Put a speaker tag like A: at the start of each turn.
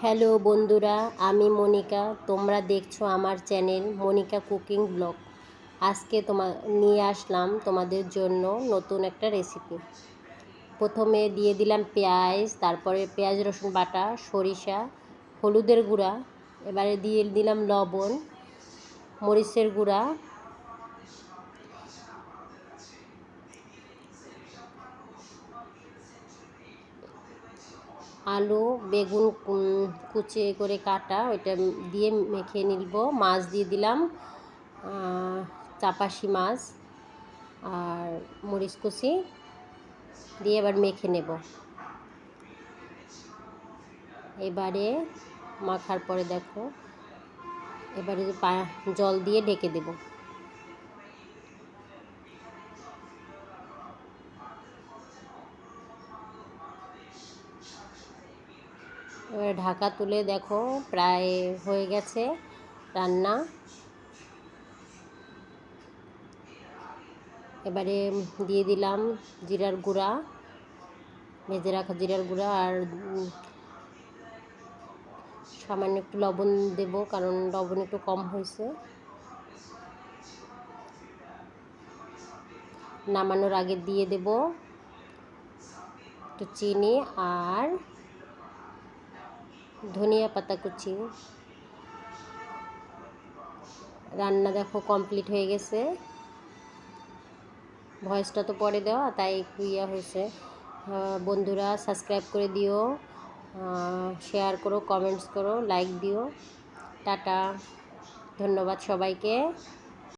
A: Hello বন্ধুরা, আমি মনিকা। তোমরা দেখছো আমার চ্যানেল মনিকা কুকিং ব্লগ। আজকে নিয়ে আসলাম তোমাদের জন্য নতুন একটা রেসিপি। প্রথমে দিয়ে দিলাম পেঁয়াজ, তারপরে পেঁয়াজ রসুন বাটা, সরিষা, হলুদের গুঁড়া, এবারে দিয়ে দিলাম লবণ, মরিচের গুঁড়া, আলু বেগুন কুচি করে কাটা, ওইটা দিয়ে মেখে নিব। মাছ দিয়ে দিলাম, চাপাশি মাছ আর মরিচ কুচি দিয়ে এবার মেখে নেব। এবারে মাখার পরে দেখো, এবারে জল দিয়ে ঢেকে দেব। এবারে ঢাকা তুলে দেখো প্রায় হয়ে গেছে রান্না। এবারে দিয়ে দিলাম জিরার গুঁড়া, ভেজে রাখা জিরার গুঁড়া, আর সামান্য একটু লবণ দেব, কারণ লবণ একটু কম হয়েছে। নামানোর আগে দিয়ে দেব একটু চিনি আর ধনিয়া পাতা কুচি। রান্না দেখো কমপ্লিট হয়ে গেছে। ভয়েসটা তো পরে দেওয়া, তাই একটু হয়েছে। বন্ধুরা সাবস্ক্রাইব করে দিও, শেয়ার করো, কমেন্টস করো, লাইক দিও। টাটা, ধন্যবাদ সবাইকে।